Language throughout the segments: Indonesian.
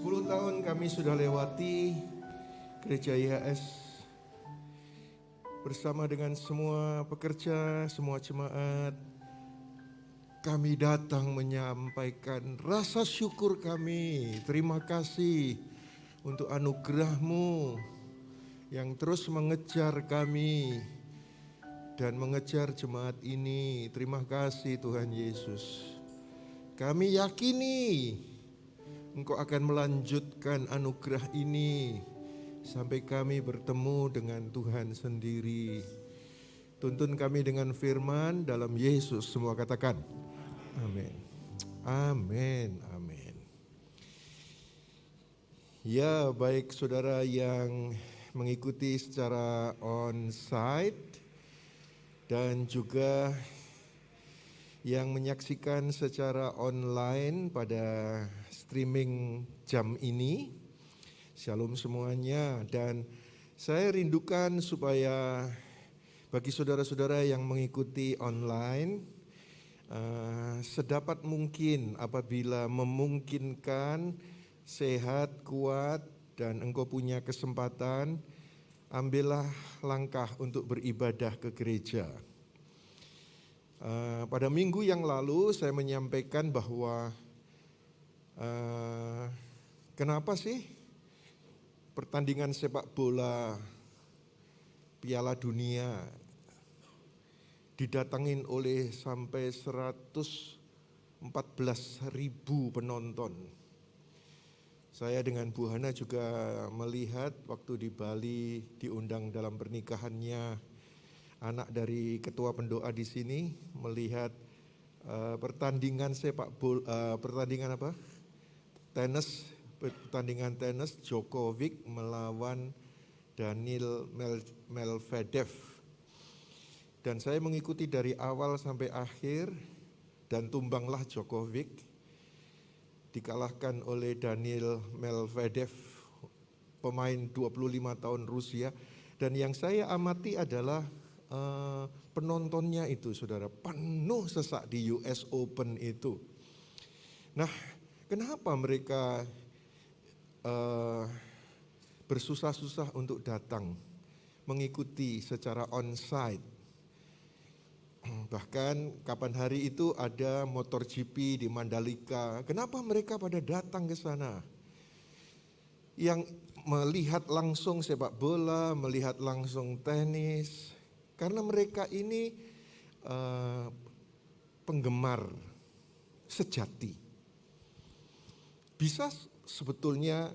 10 tahun kami sudah lewati gereja IHS bersama dengan semua pekerja, semua jemaat. Kami datang menyampaikan rasa syukur kami. Terima kasih untuk anugerah-Mu yang terus mengejar kami dan mengejar jemaat ini. Terima kasih Tuhan Yesus. Kami yakini Engkau akan melanjutkan anugerah ini sampai kami bertemu dengan Tuhan sendiri. Tuntun kami dengan firman dalam Yesus, semua katakan amin. Amin, amin. Ya, baik saudara yang mengikuti secara on-site dan juga yang menyaksikan secara online pada streaming jam ini. Shalom semuanya, dan saya rindukan supaya bagi saudara-saudara yang mengikuti online, sedapat mungkin apabila memungkinkan, sehat, kuat, dan engkau punya kesempatan, ambillah langkah untuk beribadah ke gereja. Pada minggu yang lalu saya menyampaikan bahwa kenapa sih pertandingan sepak bola Piala Dunia didatangin oleh sampai 114.000 penonton. Saya dengan Bu Hana juga melihat waktu di Bali diundang dalam pernikahannya anak dari ketua pendoa di sini, melihat pertandingan sepak bola, pertandingan tenis Djokovic melawan Daniil Medvedev. Dan saya mengikuti dari awal sampai akhir, dan tumbanglah Djokovic, dikalahkan oleh Daniil Medvedev, pemain 25 tahun Rusia. Dan yang saya amati adalah penontonnya itu, saudara, penuh sesak di US Open itu. Nah, kenapa mereka bersusah-susah untuk datang mengikuti secara on-site? Bahkan kapan hari itu ada MotoGP di Mandalika. Kenapa mereka pada datang ke sana? Yang melihat langsung sepak bola, melihat langsung tenis, karena mereka ini penggemar sejati. Bisa sebetulnya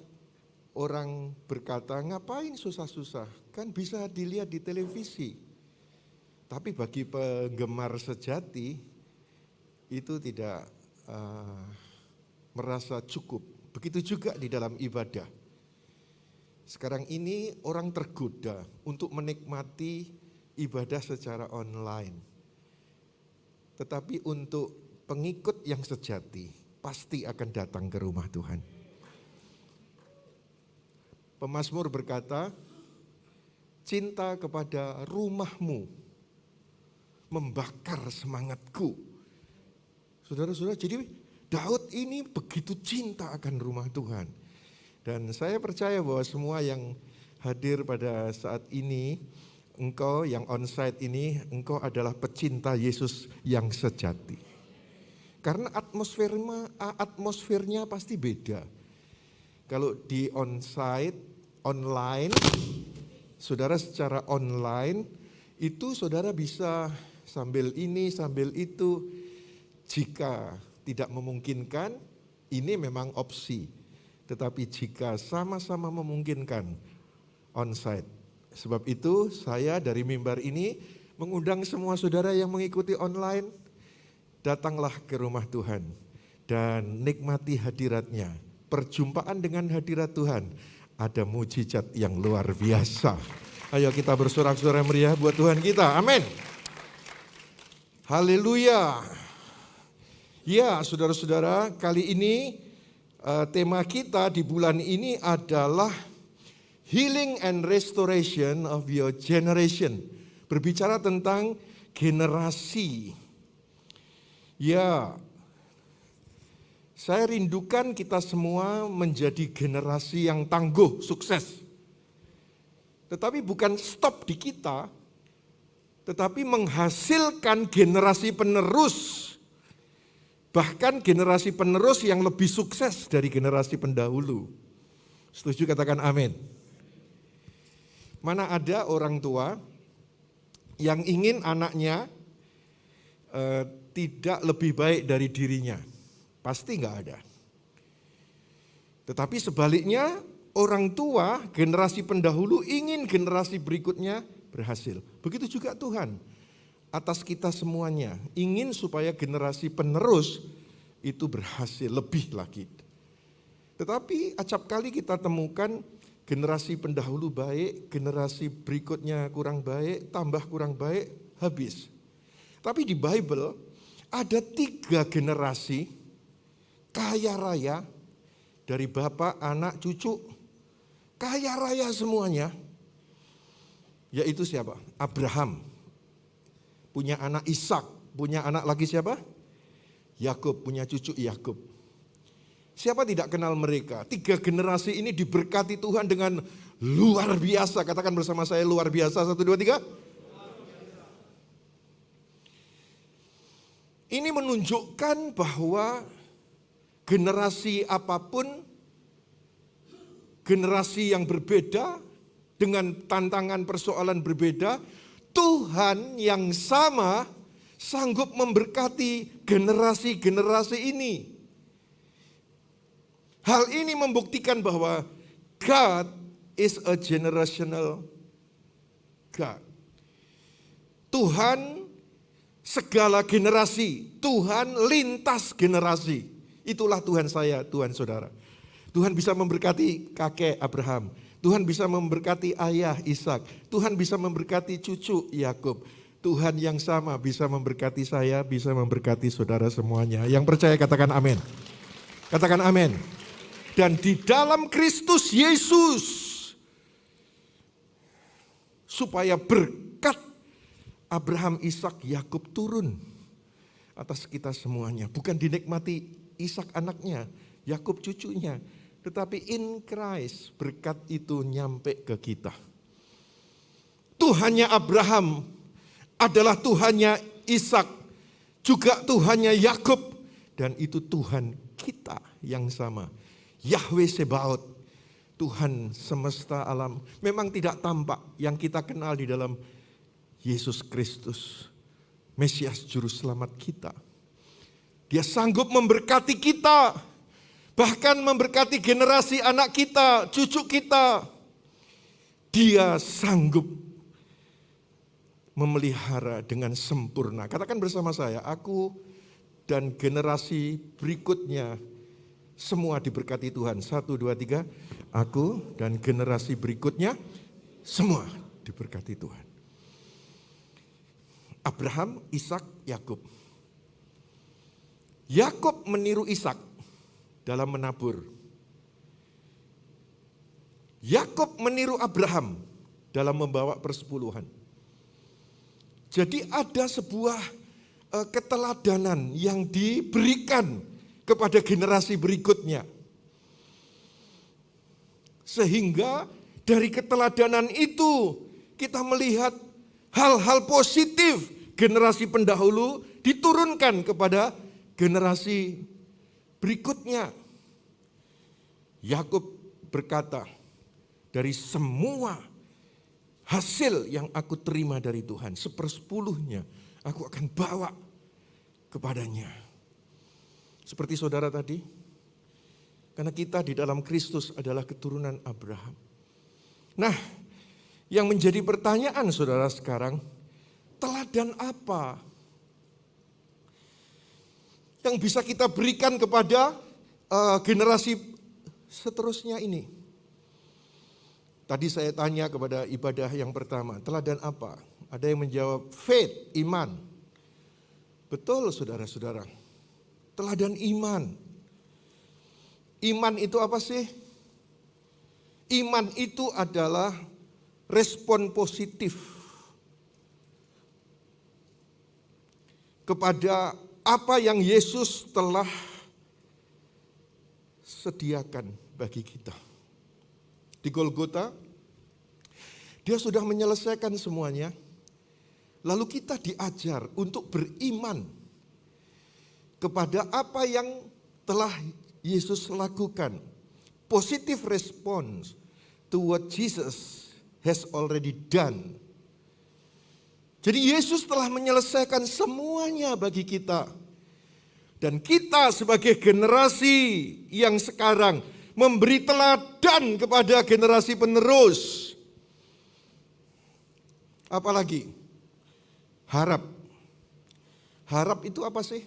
orang berkata, ngapain susah-susah? Kan bisa dilihat di televisi. Tapi bagi penggemar sejati itu tidak merasa cukup. Begitu juga di dalam ibadah. Sekarang ini orang tergoda untuk menikmati ibadah secara online. Tetapi untuk pengikut yang sejati pasti akan datang ke rumah Tuhan. Pemazmur berkata, cinta kepada rumahmu membakar semangatku. Saudara-saudara, jadi Daud ini begitu cinta akan rumah Tuhan. Dan saya percaya bahwa semua yang hadir pada saat ini, engkau yang on-site ini, engkau adalah pecinta Yesus yang sejati. Karena atmosfernya pasti beda. Kalau di on-site, online, saudara secara online, itu saudara bisa sambil ini, sambil itu. Jika tidak memungkinkan, ini memang opsi. Tetapi jika sama-sama memungkinkan, on-site. Sebab itu saya dari mimbar ini mengundang semua saudara yang mengikuti online, datanglah ke rumah Tuhan dan nikmati hadiratnya. Perjumpaan dengan hadirat Tuhan ada mujizat yang luar biasa. Ayo kita bersorak-sorai meriah buat Tuhan kita, amin. Haleluya. Ya saudara-saudara, kali ini tema kita di bulan ini adalah Healing and Restoration of Your Generation. Berbicara tentang generasi. Ya, Saya rindukan kita semua menjadi generasi yang tangguh, sukses. Tetapi bukan stop di kita, tetapi menghasilkan generasi penerus. Bahkan generasi penerus yang lebih sukses dari generasi pendahulu. Setuju, katakan amin. Mana ada orang tua yang ingin anaknya tidak lebih baik dari dirinya? Pasti enggak ada. Tetapi sebaliknya, orang tua, generasi pendahulu ingin generasi berikutnya berhasil. Begitu juga Tuhan atas kita semuanya, ingin supaya generasi penerus itu berhasil lebih lagi. Tetapi acap kali kita temukan generasi pendahulu baik, generasi berikutnya kurang baik, tambah kurang baik, habis. Tapi di Bible ada 3 generasi kaya raya, dari bapak, anak, cucu, kaya raya semuanya. Yaitu siapa? Abraham. Punya anak Ishak, punya anak lagi siapa? Yakub, punya cucu Yakub. Siapa tidak kenal mereka? 3 generasi ini diberkati Tuhan dengan luar biasa. Katakan bersama saya, luar biasa. 1, 2, 3. Ini menunjukkan bahwa generasi apapun, generasi yang berbeda, dengan tantangan persoalan berbeda, Tuhan yang sama sanggup memberkati generasi-generasi ini. Hal ini membuktikan bahwa God is a generational God. Tuhan segala generasi, Tuhan lintas generasi. Itulah Tuhan saya, Tuhan saudara. Tuhan bisa memberkati kakek Abraham. Tuhan bisa memberkati ayah Ishak. Tuhan bisa memberkati cucu Yakub. Tuhan yang sama bisa memberkati saya, bisa memberkati saudara semuanya. Yang percaya katakan amin. Katakan amin. Dan di dalam Kristus Yesus, supaya berkat Abraham, Ishak, Yakub turun atas kita semuanya. Bukan dinikmati Ishak anaknya, Yakub cucunya, tetapi in Christ berkat itu nyampe ke kita. Tuhannya Abraham adalah Tuhannya Ishak, juga Tuhannya Yakub, dan itu Tuhan kita yang sama. Yahweh Sebaot, Tuhan semesta alam. Memang tidak tampak, yang kita kenal di dalam Yesus Kristus, Mesias Juru Selamat kita. Dia sanggup memberkati kita, bahkan memberkati generasi anak kita, cucu kita. Dia sanggup memelihara dengan sempurna. Katakan bersama saya, aku dan generasi berikutnya semua diberkati Tuhan. 1, 2, 3. Aku dan generasi berikutnya semua diberkati Tuhan. Abraham, Ishak, Yakub. Yakub meniru Ishak dalam menabur. Yakub meniru Abraham dalam membawa persepuluhan. Jadi ada sebuah keteladanan yang diberikan kepada generasi berikutnya. Sehingga dari keteladanan itu kita melihat hal-hal positif generasi pendahulu diturunkan kepada generasi berikutnya. Yakub berkata, dari semua hasil yang aku terima dari Tuhan, 1/10 aku akan bawa kepadanya. Seperti saudara tadi, karena kita di dalam Kristus adalah keturunan Abraham. Nah, yang menjadi pertanyaan saudara sekarang, teladan apa yang bisa kita berikan kepada generasi seterusnya ini? Tadi saya tanya kepada ibadah yang pertama, teladan apa? Ada yang menjawab faith, iman. Betul saudara-saudara, teladan iman. Iman itu apa sih? Iman itu adalah respon positif kepada apa yang Yesus telah sediakan bagi kita. Di Golgota, dia sudah menyelesaikan semuanya. Lalu kita diajar untuk beriman kepada apa yang telah Yesus lakukan. Positive response to what Jesus has already done. Jadi Yesus telah menyelesaikan semuanya bagi kita. Dan kita sebagai generasi yang sekarang memberi teladan kepada generasi penerus. Apalagi? Harap. Harap itu apa sih?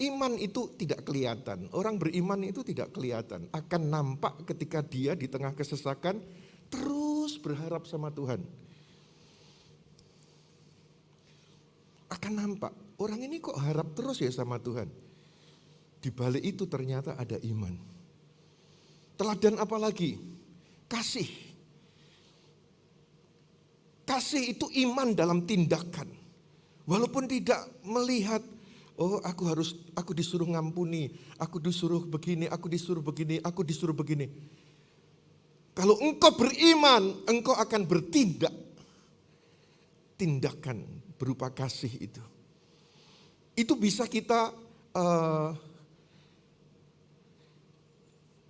Iman itu tidak kelihatan. Orang beriman itu tidak kelihatan. Akan nampak ketika dia di tengah kesesakan terus berharap sama Tuhan. Akan nampak. Orang ini kok harap terus ya sama Tuhan. Di balik itu ternyata ada iman. Teladan apa lagi? Kasih. Kasih itu iman dalam tindakan. Walaupun tidak melihat, oh aku disuruh ngampuni, aku disuruh begini, aku disuruh begini, aku disuruh begini. Kalau engkau beriman, engkau akan bertindak. Tindakan berupa kasih itu. Itu bisa kita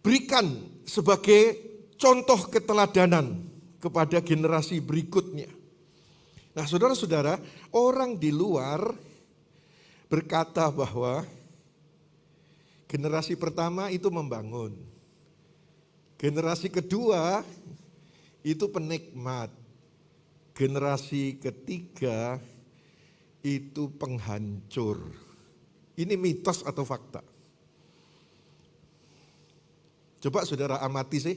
berikan sebagai contoh keteladanan kepada generasi berikutnya. Nah, saudara-saudara, orang di luar berkata bahwa generasi pertama itu membangun. Generasi kedua itu penikmat. Generasi ketiga itu penghancur. Ini mitos atau fakta? Coba saudara amati sih,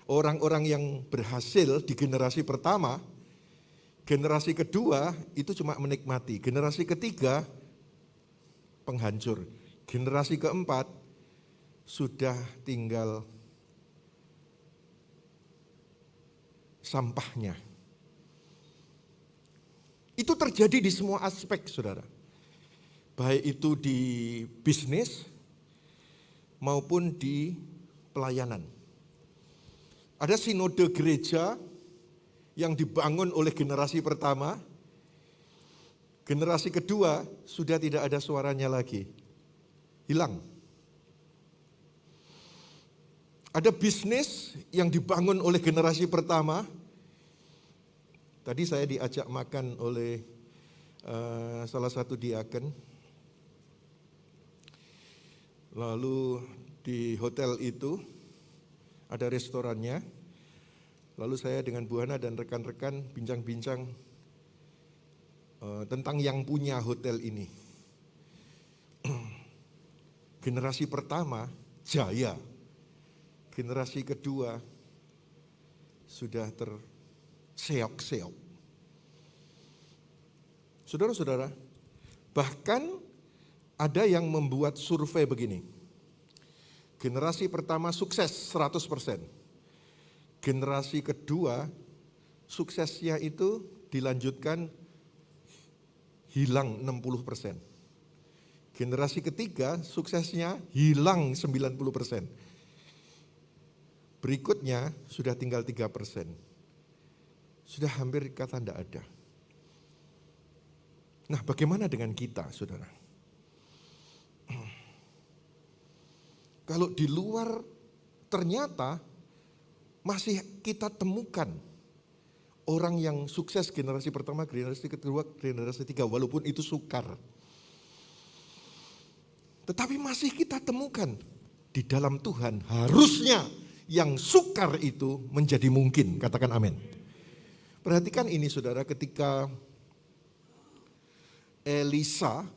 orang-orang yang berhasil di generasi pertama, generasi kedua itu cuma menikmati, generasi ketiga penghancur, generasi keempat sudah tinggal sampahnya. Itu terjadi di semua aspek, saudara. Baik itu di bisnis maupun di pelayanan. Ada sinode gereja yang dibangun oleh generasi pertama, generasi kedua sudah tidak ada suaranya lagi. Hilang. Ada bisnis yang dibangun oleh generasi pertama. Tadi saya diajak makan oleh salah satu diaken. Lalu di hotel itu ada restorannya. Lalu saya dengan Bu Hana dan rekan-rekan bincang-bincang tentang yang punya hotel ini. Generasi pertama jaya. Generasi kedua sudah terseok-seok. Saudara-saudara, bahkan ada yang membuat survei begini. Generasi pertama sukses 100%. Generasi kedua suksesnya itu dilanjutkan hilang 60%. Generasi ketiga suksesnya hilang 90%. Berikutnya sudah tinggal 3%. Sudah hampir kata tidak ada. Nah, bagaimana dengan kita, saudara? Kalau di luar ternyata masih kita temukan orang yang sukses generasi pertama, generasi kedua, generasi ketiga, walaupun itu sukar. Tetapi masih kita temukan di dalam Tuhan harusnya yang sukar itu menjadi mungkin. Katakan amin. Perhatikan ini saudara, ketika Elisa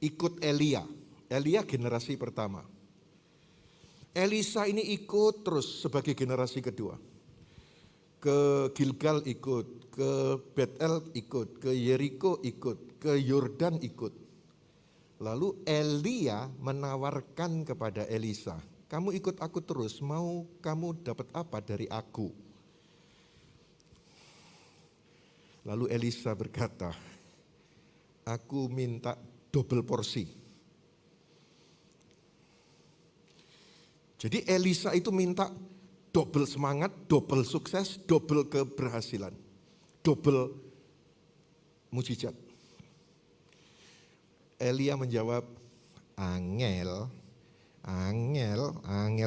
ikut Elia generasi pertama. Elisa ini ikut terus sebagai generasi kedua. Ke Gilgal ikut, ke Betel ikut, ke Yeriko ikut, ke Yordan ikut. Lalu Elia menawarkan kepada Elisa, kamu ikut aku terus, mau kamu dapat apa dari aku? Lalu Elisa berkata, aku minta double porsi. Jadi Elisa itu minta double semangat, double sukses, double keberhasilan, double mujizat. Elia menjawab, angel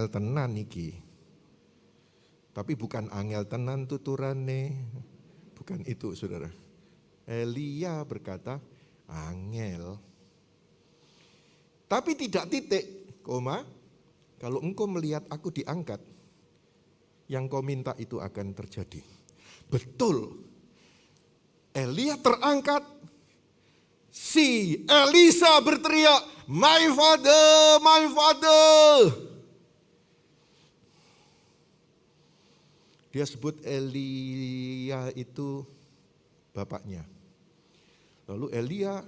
tenan iki. Tapi bukan angel tenan tuturane, bukan itu saudara. Elia berkata, angel. Tapi tidak titik, koma, kalau engkau melihat aku diangkat, yang kau minta itu akan terjadi. Betul, Elia terangkat, si Elisa berteriak, my father, my father. Dia sebut Elia itu bapaknya. Lalu Elia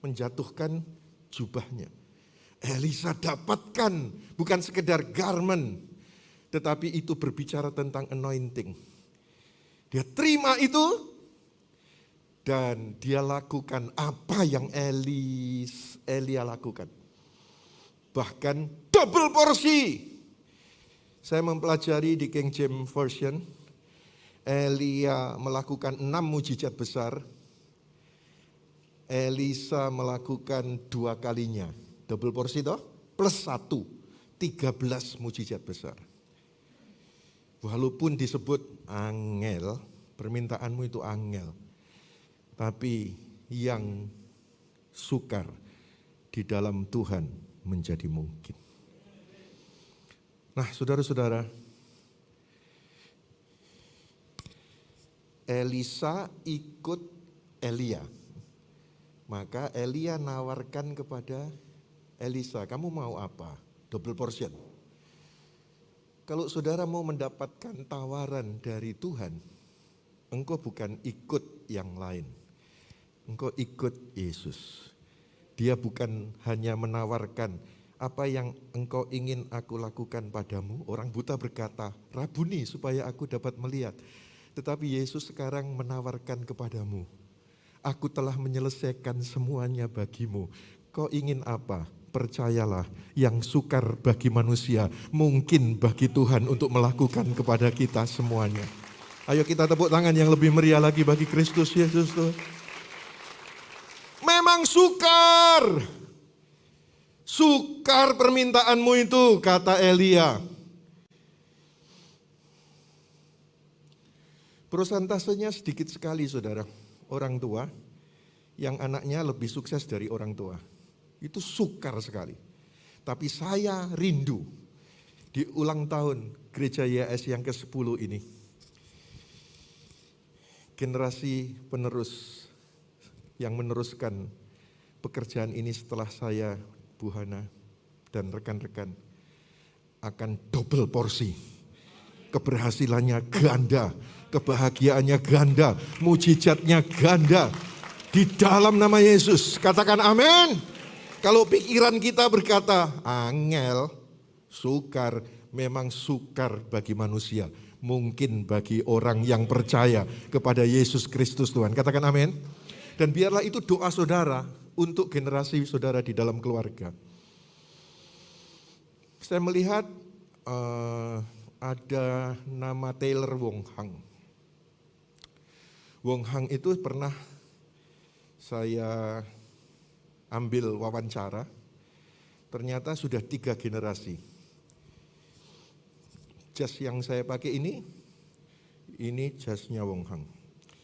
menjatuhkan jubahnya. Elisa dapatkan bukan sekedar garment, tetapi itu berbicara tentang anointing. Dia terima itu dan dia lakukan apa yang Elia lakukan. Bahkan double porsi. Saya mempelajari di King James Version, Elia melakukan 6 mujizat besar, Elisa melakukan 2 kalinya, double porsi toh, plus 1, 13 mujizat besar. Walaupun disebut angel, permintaanmu itu angel, tapi yang sukar di dalam Tuhan menjadi mungkin. Nah, saudara-saudara, Elisa ikut Elia. Maka Elia nawarkan kepada Elisa, kamu mau apa? Double portion. Kalau saudara mau mendapatkan tawaran dari Tuhan, engkau bukan ikut yang lain. Engkau ikut Yesus. Dia bukan hanya menawarkan apa yang engkau ingin aku lakukan padamu. Orang buta berkata, Rabuni supaya aku dapat melihat. Tetapi Yesus sekarang menawarkan kepadamu, aku telah menyelesaikan semuanya bagimu. Kau ingin apa? Percayalah, yang sukar bagi manusia, mungkin bagi Tuhan untuk melakukan kepada kita semuanya. Ayo kita tepuk tangan yang lebih meriah lagi bagi Kristus Yesus Tuhan. Memang sukar. Sukar permintaanmu itu, kata Elia. Prosentasenya sedikit sekali saudara. Orang tua yang anaknya lebih sukses dari orang tua. Itu sukar sekali. Tapi saya rindu di ulang tahun Gereja YS yang ke-10 ini. Generasi penerus yang meneruskan pekerjaan ini setelah saya, Bu Hana dan rekan-rekan, akan double porsi. Keberhasilannya ganda, kebahagiaannya ganda, mujizatnya ganda. Di dalam nama Yesus, katakan amin. Kalau pikiran kita berkata, angel, sukar, memang sukar bagi manusia. Mungkin bagi orang yang percaya kepada Yesus Kristus Tuhan. Katakan amin. Dan biarlah itu doa saudara untuk generasi saudara di dalam keluarga. Saya melihat ada nama Taylor Wong Hang. Wong Hang itu pernah saya ambil wawancara. Ternyata sudah 3 generasi. Jas yang saya pakai ini jasnya Wong Hang.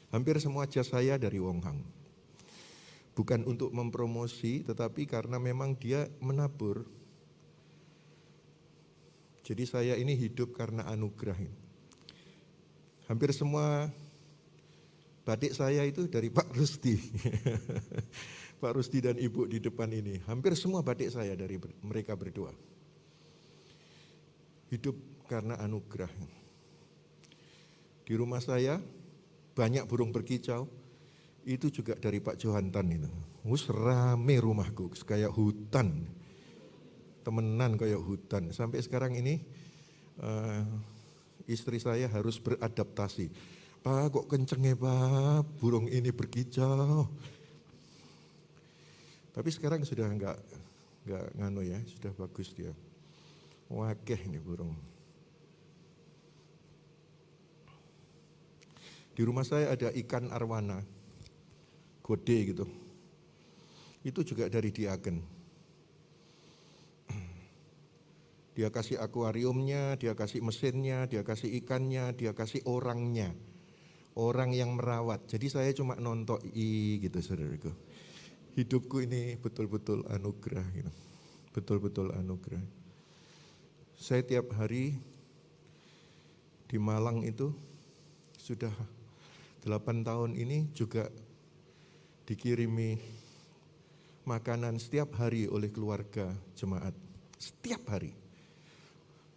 Hampir semua jas saya dari Wong Hang. Bukan untuk mempromosi, tetapi karena memang dia menabur. Jadi saya ini hidup karena anugerah. Hampir semua batik saya itu dari Pak Rusdi. Pak Rusdi dan Ibu di depan ini. Hampir semua batik saya dari mereka berdua. Hidup karena anugerah. Di rumah saya banyak burung berkicau. Itu juga dari Pak Johantan itu. Rame rumahku, kayak hutan. Temenan kayak hutan. Sampai sekarang ini istri saya harus beradaptasi. Pak, kok kenceng ya Pak, burung ini berkicau. Tapi sekarang sudah enggak nganu ya, sudah bagus dia. Wakeh ini burung. Di rumah saya ada ikan arwana, gede gitu. Itu juga dari Diaken. Dia kasih akuariumnya, dia kasih mesinnya, dia kasih ikannya, dia kasih orangnya. Orang yang merawat. Jadi saya cuma nontoi gitu saudaraku. Hidupku ini betul-betul anugerah gitu. Betul-betul anugerah. Saya tiap hari di Malang itu sudah 8 tahun ini juga dikirimi makanan setiap hari oleh keluarga jemaat. Setiap hari.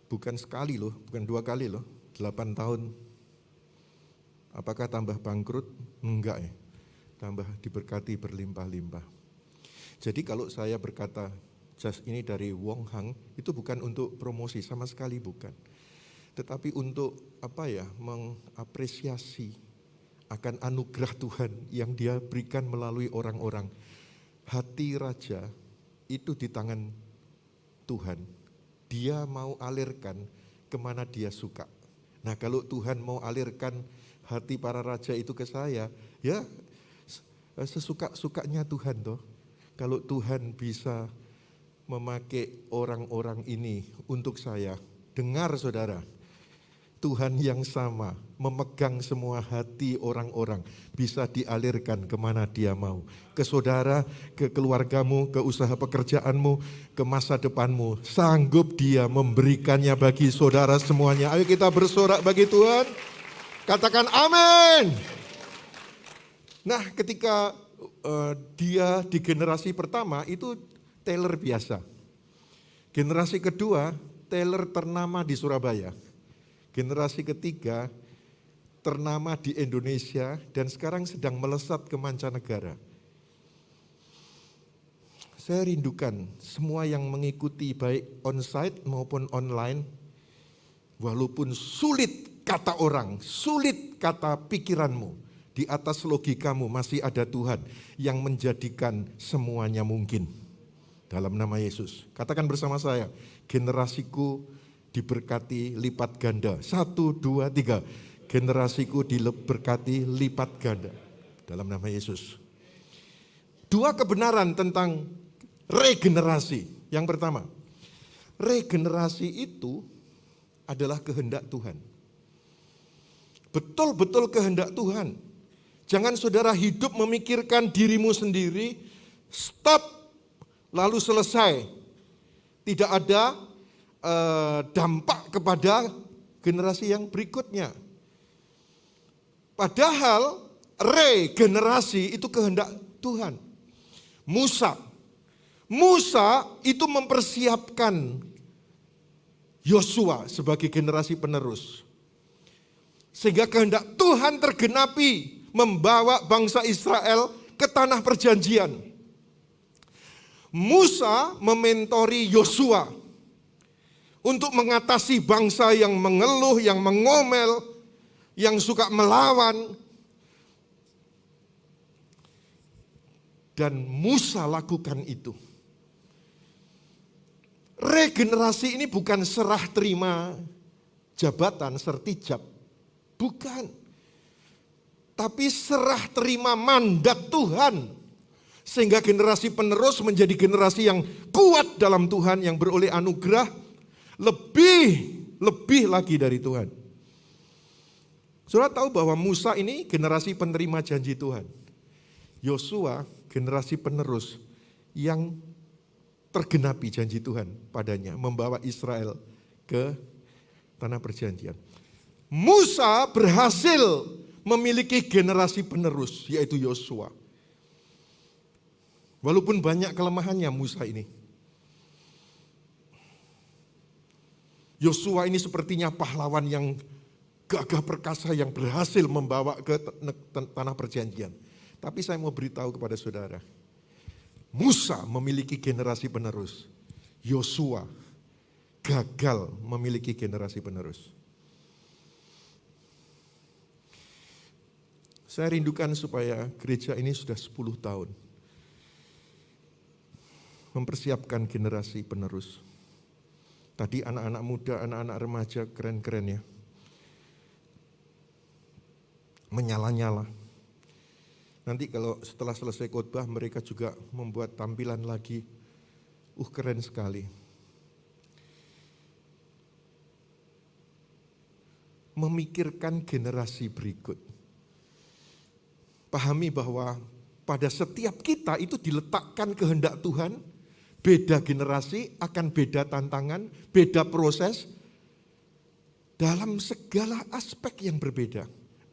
Bukan sekali loh, bukan 2 kali loh. 8 tahun. Apakah tambah bangkrut? Enggak ya. Tambah diberkati berlimpah-limpah. Jadi kalau saya berkata jas ini dari Wong Hang, itu bukan untuk promosi, sama sekali bukan. Tetapi untuk mengapresiasi akan anugerah Tuhan yang Dia berikan melalui orang-orang. Hati raja itu di tangan Tuhan. Dia mau alirkan kemana Dia suka. Nah kalau Tuhan mau alirkan hati para raja itu ke saya, ya sesuka-sukanya Tuhan toh. Kalau Tuhan bisa memakai orang-orang ini untuk saya, dengar saudara, Tuhan yang sama memegang semua hati orang-orang, bisa dialirkan kemana Dia mau. Ke saudara, ke keluargamu, ke usaha pekerjaanmu, ke masa depanmu. Sanggup Dia memberikannya bagi saudara semuanya. Ayo kita bersorak bagi Tuhan. Katakan amin. Nah ketika dia di generasi pertama itu teller biasa. Generasi kedua teller ternama di Surabaya. Generasi ketiga ternama di Indonesia dan sekarang sedang melesat ke mancanegara. Saya rindukan semua yang mengikuti baik onsite maupun online, walaupun sulit kata orang, sulit kata pikiranmu, di atas logikamu masih ada Tuhan yang menjadikan semuanya mungkin. Dalam nama Yesus. Katakan bersama saya, generasiku diberkati lipat ganda. 1, 2, 3. Generasiku diberkati lipat ganda. Dalam nama Yesus. 2 kebenaran tentang regenerasi. Yang pertama, regenerasi itu adalah kehendak Tuhan. Betul-betul kehendak Tuhan. Jangan saudara hidup memikirkan dirimu sendiri, stop, lalu selesai. Tidak ada dampak kepada generasi yang berikutnya. Padahal regenerasi itu kehendak Tuhan. Musa itu mempersiapkan Yosua sebagai generasi penerus. Sehingga kehendak Tuhan tergenapi membawa bangsa Israel ke tanah perjanjian. Musa mementori Yosua untuk mengatasi bangsa yang mengeluh, yang mengomel, yang suka melawan. Dan Musa lakukan itu. Regenerasi ini bukan serah terima jabatan sertijab. Bukan. Tapi serah terima mandat Tuhan. Sehingga generasi penerus menjadi generasi yang kuat dalam Tuhan, yang beroleh anugerah lebih lagi dari Tuhan. Saudara tahu bahwa Musa ini generasi penerima janji Tuhan. Yosua generasi penerus yang tergenapi janji Tuhan padanya, membawa Israel ke tanah perjanjian. Musa berhasil memiliki generasi penerus, yaitu Yosua. Walaupun banyak kelemahannya Musa ini. Yosua ini sepertinya pahlawan yang gagah perkasa yang berhasil membawa ke tanah perjanjian. Tapi saya mau beritahu kepada saudara, Musa memiliki generasi penerus. Yosua gagal memiliki generasi penerus. Saya rindukan supaya gereja ini sudah 10 tahun mempersiapkan generasi penerus. Tadi anak-anak muda, anak-anak remaja keren-keren ya. Menyala-nyala. Nanti kalau setelah selesai khotbah mereka juga membuat tampilan lagi. Keren sekali. Memikirkan generasi berikut. Pahami bahwa pada setiap kita itu diletakkan kehendak Tuhan. Beda generasi akan beda tantangan, beda proses dalam segala aspek yang berbeda.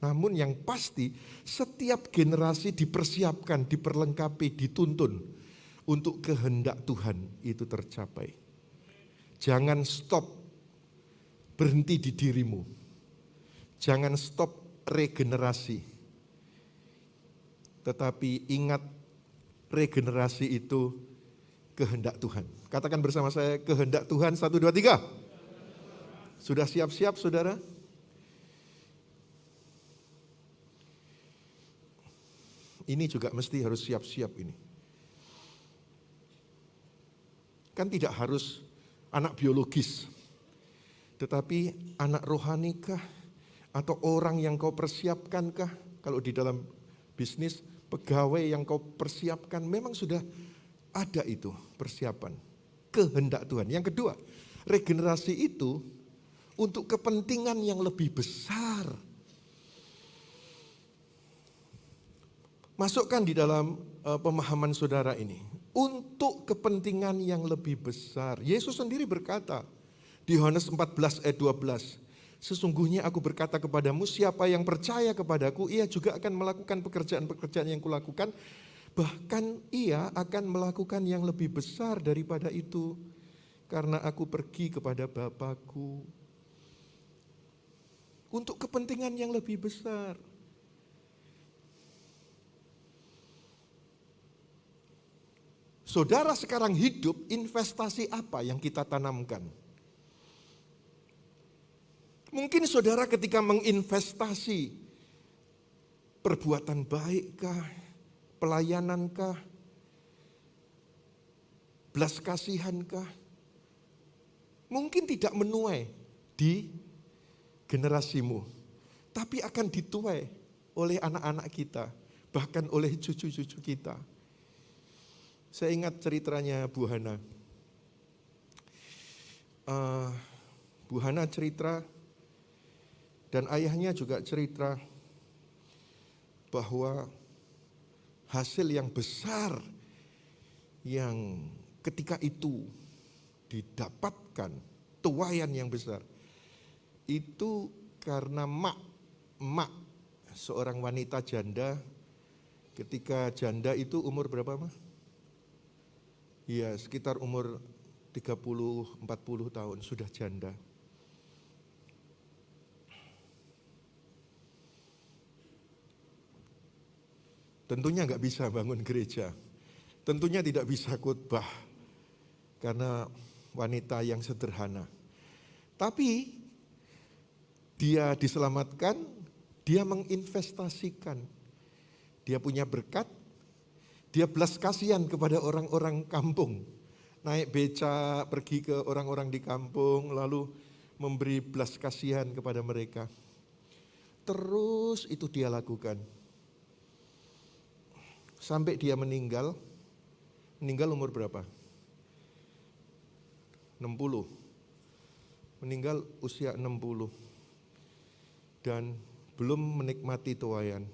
Namun yang pasti setiap generasi dipersiapkan, diperlengkapi, dituntun untuk kehendak Tuhan itu tercapai. Jangan stop berhenti di dirimu. Jangan stop regenerasi. Tetapi ingat regenerasi itu kehendak Tuhan. Katakan bersama saya, kehendak Tuhan. 1, 2, 3. Sudah siap-siap saudara? Ini juga mesti harus siap-siap ini. Kan tidak harus anak biologis. Tetapi anak rohanikah? Atau orang yang kau persiapkankah? Kalau di dalam bisnis, pegawai yang kau persiapkan, memang sudah ada itu persiapan. Kehendak Tuhan. Yang kedua, regenerasi itu untuk kepentingan yang lebih besar. Masukkan di dalam pemahaman saudara ini. Untuk kepentingan yang lebih besar. Yesus sendiri berkata di Yohanes 14 ayat 12. Sesungguhnya aku berkata kepadamu, siapa yang percaya kepadaku, ia juga akan melakukan pekerjaan-pekerjaan yang kulakukan. Bahkan ia akan melakukan yang lebih besar daripada itu. Karena aku pergi kepada Bapa-Ku. Untuk kepentingan yang lebih besar. Saudara sekarang hidup, investasi apa yang kita tanamkan? Mungkin saudara ketika menginvestasi perbuatan baik kah, pelayanan kah, belas kasihan kah, mungkin tidak menuai di generasimu, tapi akan dituai oleh anak-anak kita, bahkan oleh cucu-cucu kita. Saya ingat ceritanya Bu Hana. Bu Hana cerita, dan ayahnya juga cerita bahwa hasil yang besar yang ketika itu didapatkan, tuaian yang besar, itu karena mak seorang wanita janda. Ketika janda itu umur berapa, Mas? Ya, sekitar umur 30-40 tahun sudah janda. Tentunya nggak bisa bangun gereja. Tentunya tidak bisa khotbah. Karena wanita yang sederhana. Tapi dia diselamatkan, dia menginvestasikan. Dia punya berkat, dia belas kasihan kepada orang-orang kampung. Naik beca, pergi ke orang-orang di kampung, lalu memberi belas kasihan kepada mereka. Terus itu dia lakukan. Sampai dia meninggal umur berapa? 60. Meninggal usia 60. Dan belum menikmati tuaian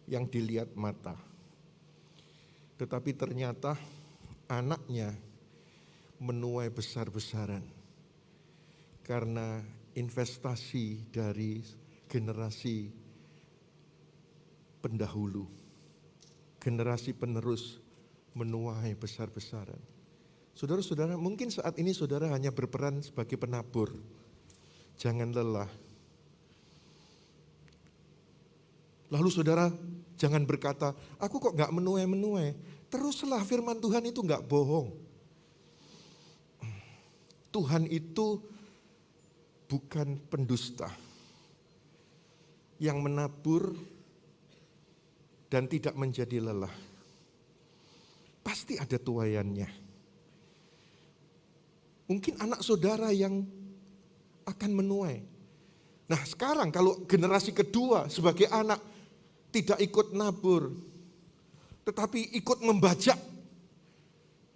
yang dilihat mata. Tetapi ternyata anaknya menuai besar-besaran. Karena investasi dari generasi pendahulu. Generasi penerus menuai besar-besaran. Saudara-saudara, mungkin saat ini saudara hanya berperan sebagai penabur. Jangan lelah. Lalu saudara jangan berkata, aku kok gak menuai-menuai. Teruslah, firman Tuhan itu gak bohong. Tuhan itu bukan pendusta. Yang menabur dan tidak menjadi lelah. Pasti ada tuaiannya. Mungkin anak saudara yang akan menuai. Nah sekarang kalau generasi kedua sebagai anak tidak ikut nabur, tetapi ikut membajak,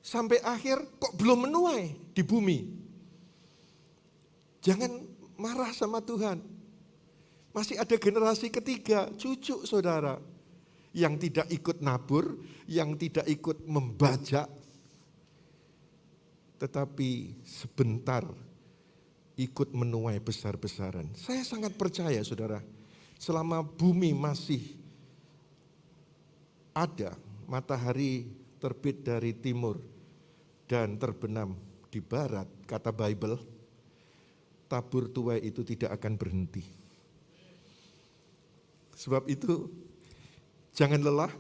sampai akhir kok belum menuai di bumi. Jangan marah sama Tuhan. Masih ada generasi ketiga, cucu saudara, yang tidak ikut nabur, yang tidak ikut membajak, tetapi sebentar ikut menuai besar-besaran. Saya sangat percaya saudara, selama bumi masih ada, matahari terbit dari timur dan terbenam di barat, kata Bible, tabur tuai itu tidak akan berhenti. Sebab itu jangan lelah,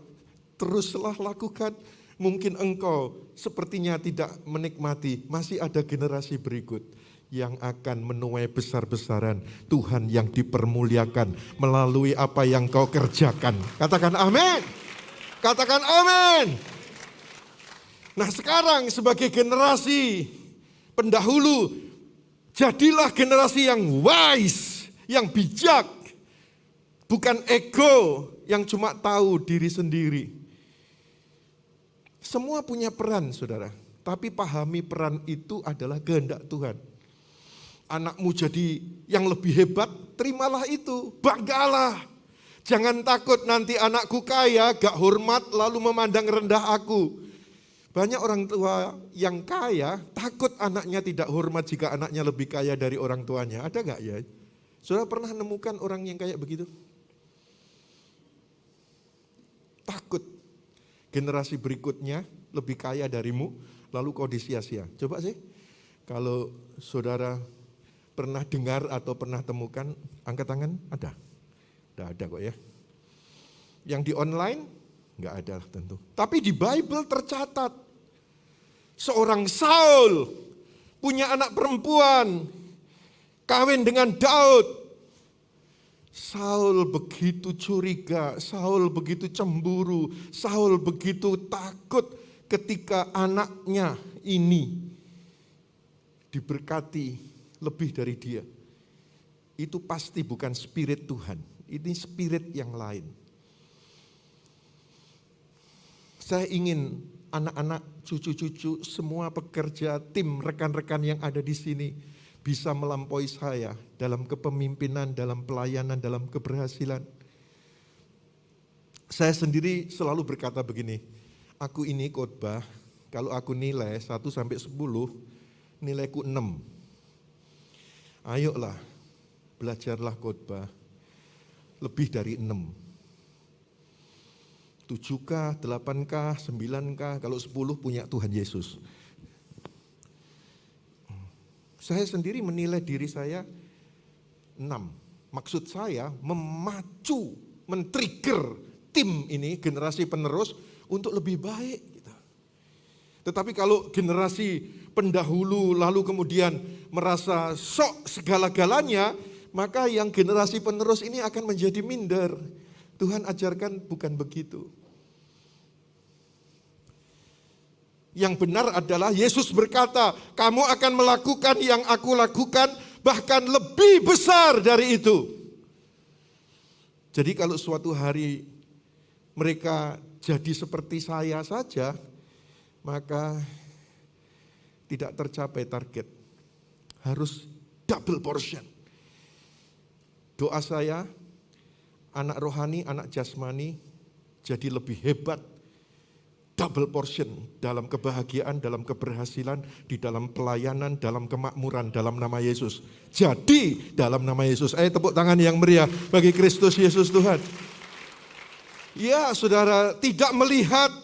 teruslah lakukan. Mungkin engkau sepertinya tidak menikmati, masih ada generasi berikut yang akan menuai besar-besaran. Tuhan yang dipermuliakan melalui apa yang kau kerjakan. Katakan amin. Katakan amin. Nah sekarang sebagai generasi pendahulu, jadilah generasi yang wise, yang bijak. Bukan ego yang cuma tahu diri sendiri. Semua punya peran saudara, tapi pahami peran itu adalah kehendak Tuhan. Anakmu jadi yang lebih hebat, terimalah itu, banggalah. Jangan takut nanti anakku kaya, gak hormat lalu memandang rendah aku. Banyak orang tua yang kaya takut anaknya tidak hormat jika anaknya lebih kaya dari orang tuanya. Ada gak ya? Saudara pernah nemukan orang yang kayak begitu? Takut generasi berikutnya lebih kaya darimu, lalu kau disia-sia. Coba sih, kalau saudara pernah dengar atau pernah temukan, angkat tangan, ada? Tidak ada kok ya. Yang di online, nggak ada tentu. Tapi di Bible tercatat, seorang Saul punya anak perempuan, kawin dengan Daud. Saul begitu curiga, Saul begitu cemburu, Saul begitu takut ketika anaknya ini diberkati lebih dari dia. Itu pasti bukan spirit Tuhan, ini spirit yang lain. Saya ingin anak-anak, cucu-cucu, semua pekerja, tim, rekan-rekan yang ada di sini bisa melampaui saya dalam kepemimpinan, dalam pelayanan, dalam keberhasilan. Saya sendiri selalu berkata begini, aku ini khotbah, kalau aku nilai 1 sampai 10, nilaiku 6. Ayolah, belajarlah khotbah lebih dari 6. 7K, 8K, 9K, kalau 10 punya Tuhan Yesus. Saya sendiri menilai diri saya 6. Maksud saya memacu, men-trigger tim ini, generasi penerus untuk lebih baik. Tetapi kalau generasi pendahulu lalu kemudian merasa sok segala-galanya, maka yang generasi penerus ini akan menjadi minder. Tuhan ajarkan bukan begitu. Yang benar adalah Yesus berkata, kamu akan melakukan yang aku lakukan, bahkan lebih besar dari itu. Jadi kalau suatu hari mereka jadi seperti saya saja, maka tidak tercapai target. Harus double portion. Doa saya, anak rohani, anak jasmani jadi lebih hebat. Double portion dalam kebahagiaan, dalam keberhasilan, di dalam pelayanan, dalam kemakmuran, dalam nama Yesus. Jadi dalam nama Yesus. Ayo tepuk tangan yang meriah bagi Kristus Yesus Tuhan. Ya saudara, tidak melihat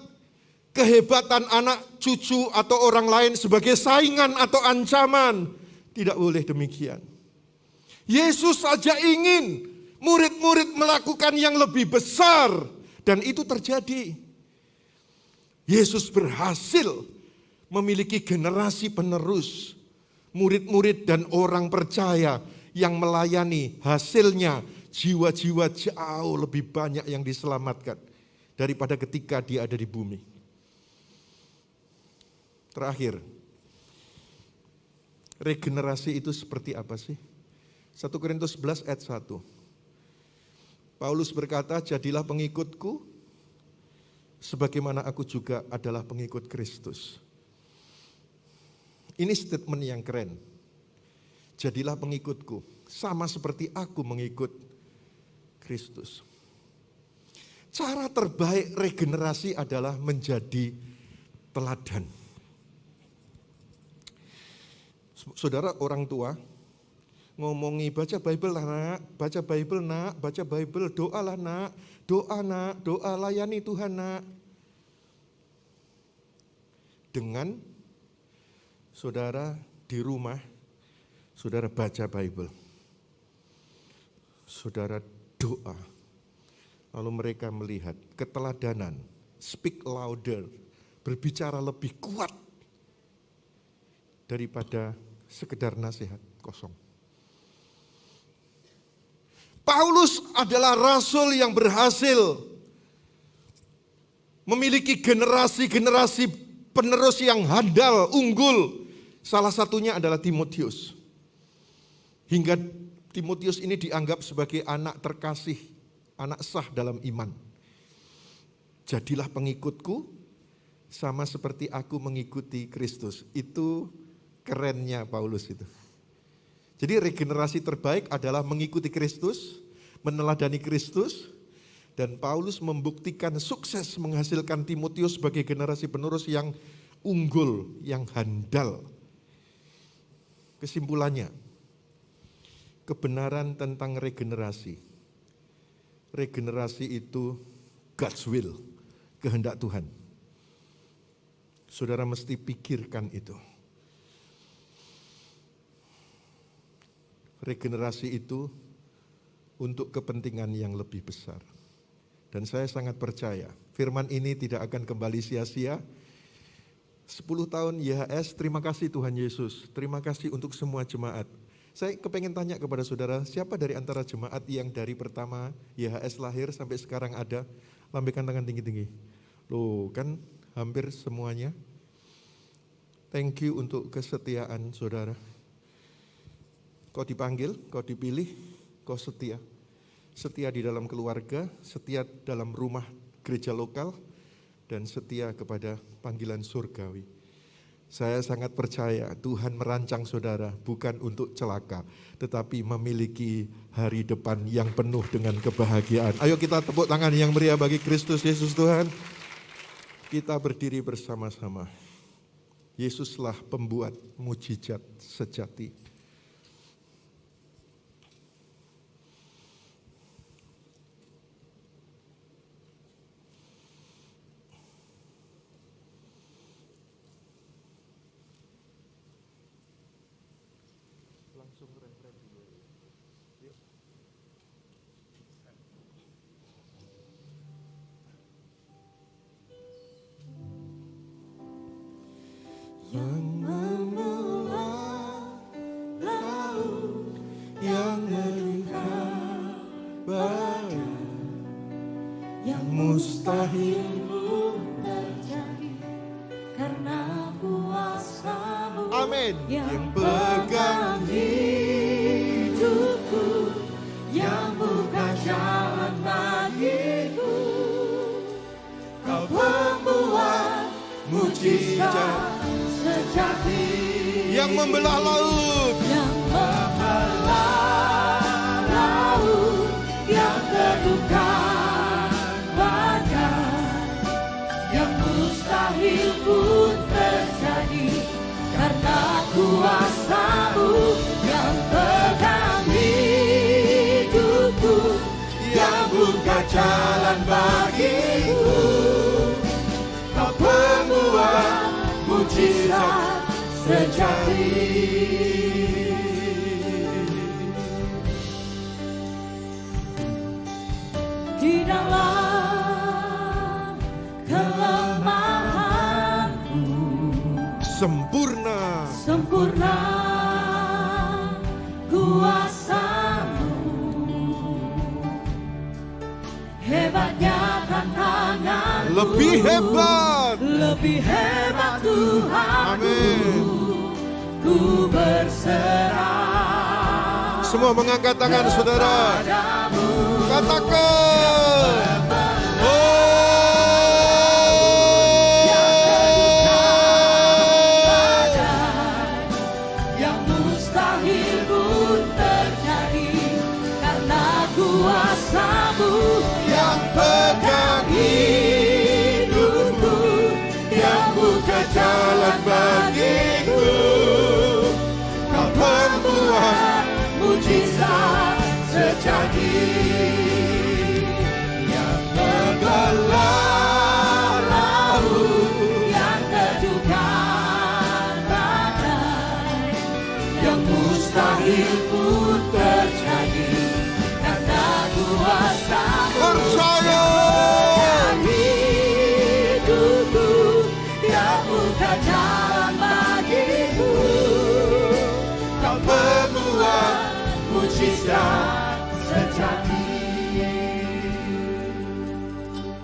kehebatan anak, cucu atau orang lain sebagai saingan atau ancaman. Tidak boleh demikian. Yesus saja ingin murid-murid melakukan yang lebih besar. Dan itu terjadi. Yesus berhasil memiliki generasi penerus, murid-murid dan orang percaya yang melayani, hasilnya jiwa-jiwa jauh lebih banyak yang diselamatkan daripada ketika dia ada di bumi. Terakhir, regenerasi itu seperti apa sih? 1 Korintus 11 ayat 1. Paulus berkata, jadilah pengikutku sebagaimana aku juga adalah pengikut Kristus. Ini statement yang keren. Jadilah pengikutku, sama seperti aku mengikut Kristus. Cara terbaik regenerasi adalah menjadi teladan. Saudara orang tua ngomongi baca Bible nak, baca Bible nak, baca Bible, doalah nak, doa layani Tuhan nak. Dengan saudara di rumah, saudara baca Bible, saudara doa, lalu mereka melihat keteladanan, speak louder, berbicara lebih kuat daripada sekedar nasihat kosong. Paulus adalah rasul yang berhasil memiliki generasi-generasi penerus yang handal, unggul. Salah satunya adalah Timotius. Hingga Timotius ini dianggap sebagai anak terkasih, anak sah dalam iman. Jadilah pengikutku sama seperti aku mengikuti Kristus. Itu kerennya Paulus itu. Jadi regenerasi terbaik adalah mengikuti Kristus, meneladani Kristus, dan Paulus membuktikan sukses menghasilkan Timotius sebagai generasi penerus yang unggul, yang handal. Kesimpulannya, kebenaran tentang regenerasi. Regenerasi itu God's will, kehendak Tuhan. Saudara mesti pikirkan itu. Regenerasi itu untuk kepentingan yang lebih besar. Dan saya sangat percaya firman ini tidak akan kembali sia-sia. 10 tahun YHS, terima kasih Tuhan Yesus. Terima kasih untuk semua jemaat. Saya kepengen tanya kepada saudara, siapa dari antara jemaat yang dari pertama YHS lahir sampai sekarang ada? Lambaikan tangan tinggi-tinggi. Loh, kan hampir semuanya. Thank you untuk kesetiaan saudara. Kau dipanggil, kau dipilih, kau setia. Setia di dalam keluarga, setia dalam rumah gereja lokal, dan setia kepada panggilan surgawi. Saya sangat percaya Tuhan merancang saudara bukan untuk celaka, tetapi memiliki hari depan yang penuh dengan kebahagiaan. Ayo kita tepuk tangan yang meriah bagi Kristus Yesus Tuhan. Kita berdiri bersama-sama. Yesuslah pembuat mujizat sejati. Yang membelah laut, yang mengikat badai, yang mustahil terjadi karena kuasa-Mu. Amin. Yang pegang hidupku, yang buka jalan bagiku, Kau pembuat mujizat sejati, yang membelah laut, yang membelah laut, yang teguhkan badai, yang mustahil pun terjadi karena kuasa-Mu, yang pegang hidupku, yang buka jalan bagiku, Kau pembuat mujizat sejati. Di dalam kelemahanku, sempurna kuasa-Mu. Hebatnya tantangan, lebih hebat Tuhanku. Amin. Ku Aku berserah. Semua mengangkat tangan saudara. Katakan. Yang mustahil pun terjadi karena kuasa-Mu Yang pegang hidupku, yang buka jalan bagiku. Kau membuat mujizat terjadi. Yang menggelar laut, yang teduhkan badai, yang mustahil pun terjadi karena kuasa-Mu. percaya. Hidupku, yang buka jalan bagiku. Kau membuat mujizat terjadi.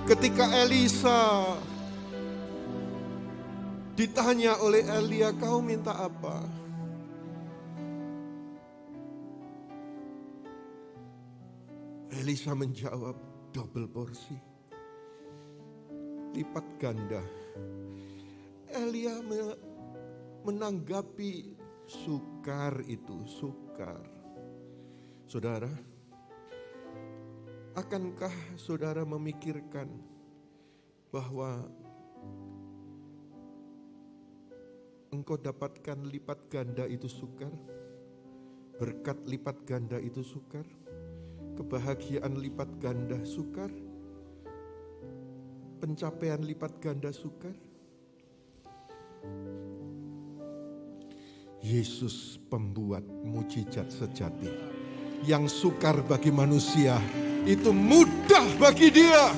Ketika Elisa ditanya oleh Elia, kau minta apa? Elisa menjawab, double porsi, lipat ganda. Elia menanggapi sukar itu, sukar. Saudara, akankah saudara memikirkan bahwa engkau dapatkan lipat ganda itu sukar? Berkat lipat ganda itu sukar? Kebahagiaan lipat ganda sukar? Pencapaian lipat ganda sukar? Yesus pembuat mujizat sejati. Yang sukar bagi manusia, itu mudah bagi dia.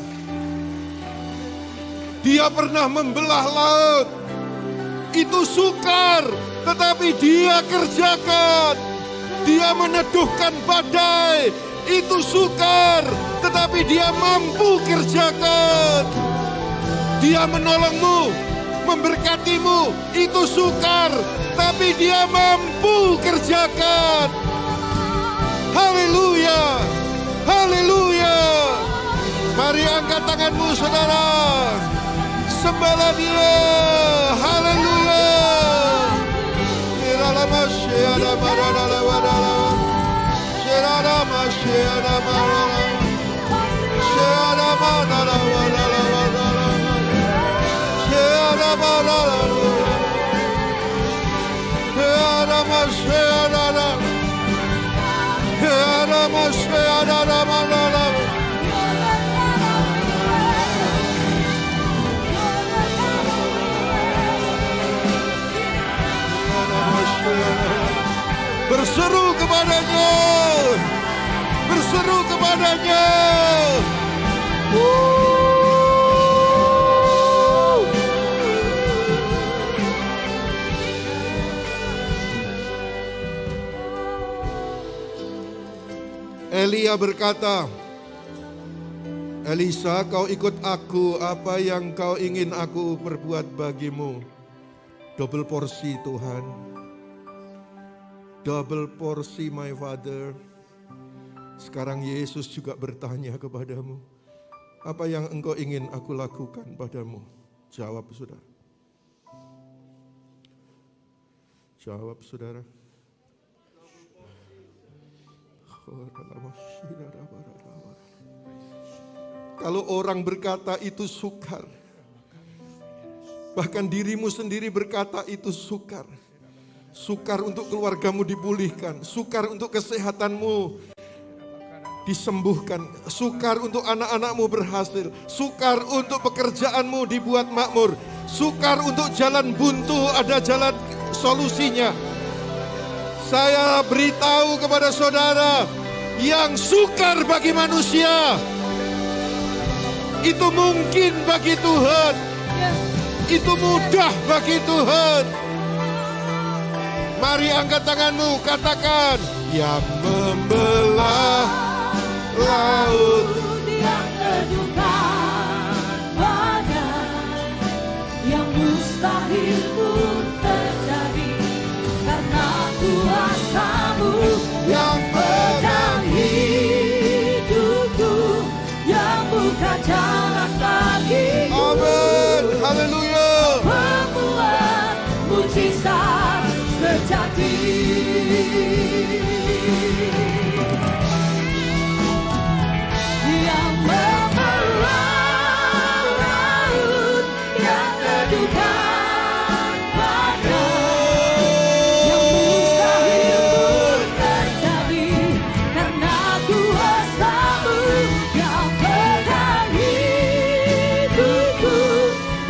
Dia pernah membelah laut. Itu sukar, tetapi dia kerjakan. Dia meneduhkan badai. Itu sukar, tetapi dia mampu kerjakan. Dia menolongmu, memberkatimu. Itu sukar, tapi dia mampu kerjakan. Haleluya, haleluya. Mari angkat tanganmu saudara. Sembahlah dia. Haleluya. Berseru kepadanya, berseru kepadanya. Elia berkata, Elisa, kau ikut aku, apa yang kau ingin aku perbuat bagimu? Double porsi Tuhan. Double porsi my father. Sekarang Yesus juga bertanya kepadamu, apa yang engkau ingin aku lakukan padamu? Jawab saudara. Jawab saudara. Kalau orang berkata itu sukar, bahkan dirimu sendiri berkata itu sukar. Sukar untuk keluargamu dipulihkan, sukar untuk kesehatanmu disembuhkan, sukar untuk anak-anakmu berhasil, sukar untuk pekerjaanmu dibuat makmur, sukar untuk jalan buntu ada jalan solusinya. Saya beritahu kepada saudara, yang sukar bagi manusia itu mungkin bagi Tuhan, itu mudah bagi Tuhan. Mari angkat tanganmu, katakan, yang membelah laut, yang teduhkan badai, yang mustahil pun terjadi kuasamu yang pedang hidupku, yang buka jalan bagiku. Amin. Haleluya. Pembuat mujizat sejati. Yang memelang laut yang teduhkan padam, yang mustahil pun terjadi karena kuasamu yang pegang hidupku,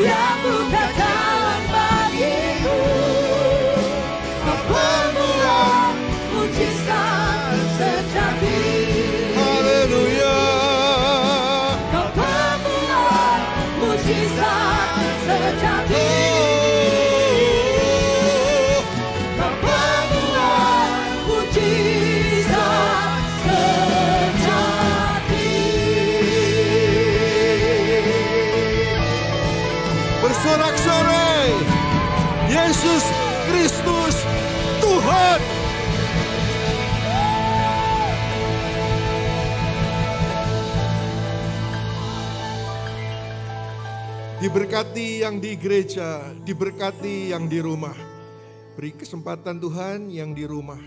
yang buka jalan bagiku. Kau pembuat mujizat sejati. Haleluya. Kau pembuat mujizat sejati. Kau pembuat mujizat sejati. Bersorak-sorai. Yesus Kristus Tuhan. Diberkati yang di gereja, diberkati yang di rumah. Beri kesempatan Tuhan yang di rumah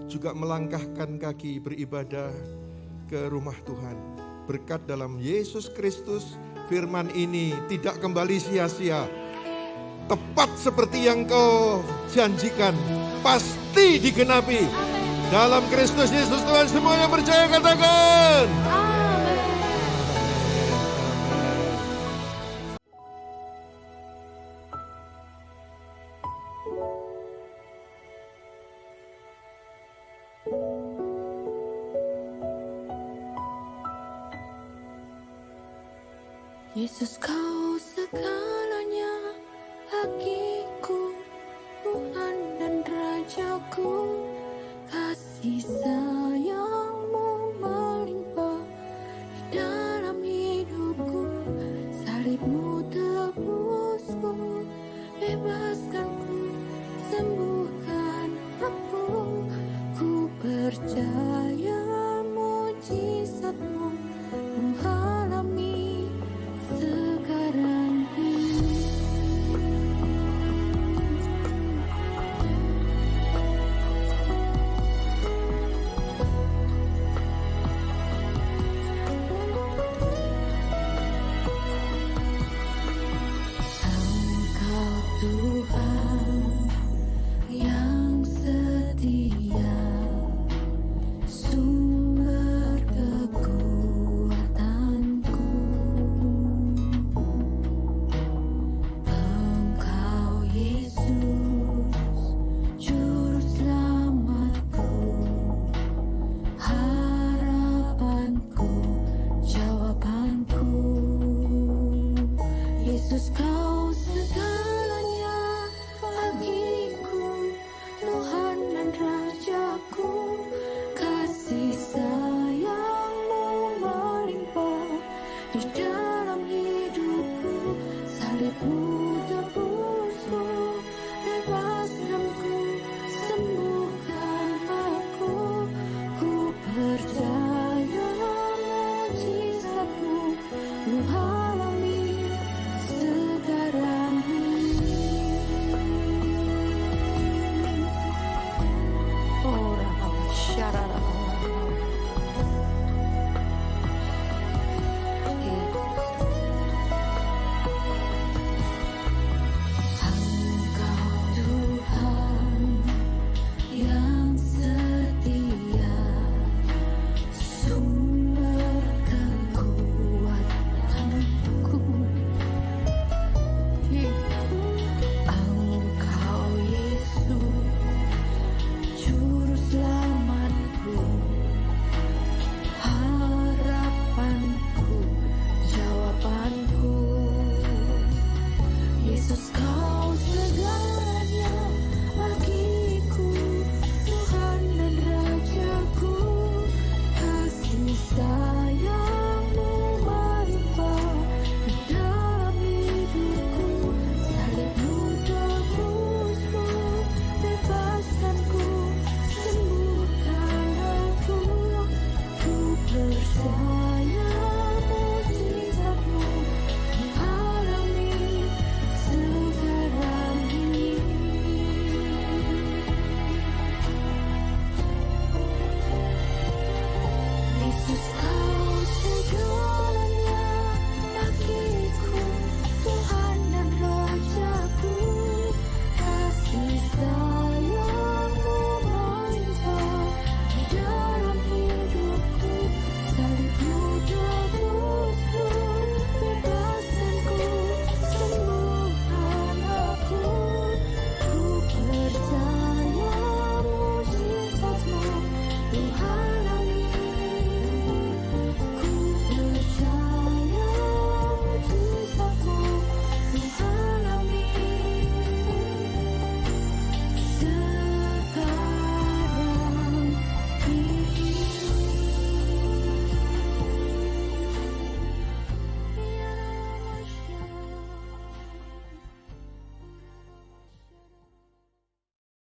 juga melangkahkan kaki beribadah ke rumah Tuhan. Berkat dalam Yesus Kristus, firman ini tidak kembali sia-sia. Tepat seperti yang kau janjikan, pasti digenapi. Dalam Kristus Yesus Tuhan, semua yang percaya katakan. Yesus, kau segalanya bagiku, Tuhan dan Rajaku. Kasih sayang-Mu melimpah di dalam hidupku. Salib-Mu tebusku, bebaskanku, sembuhkan aku. Ku percaya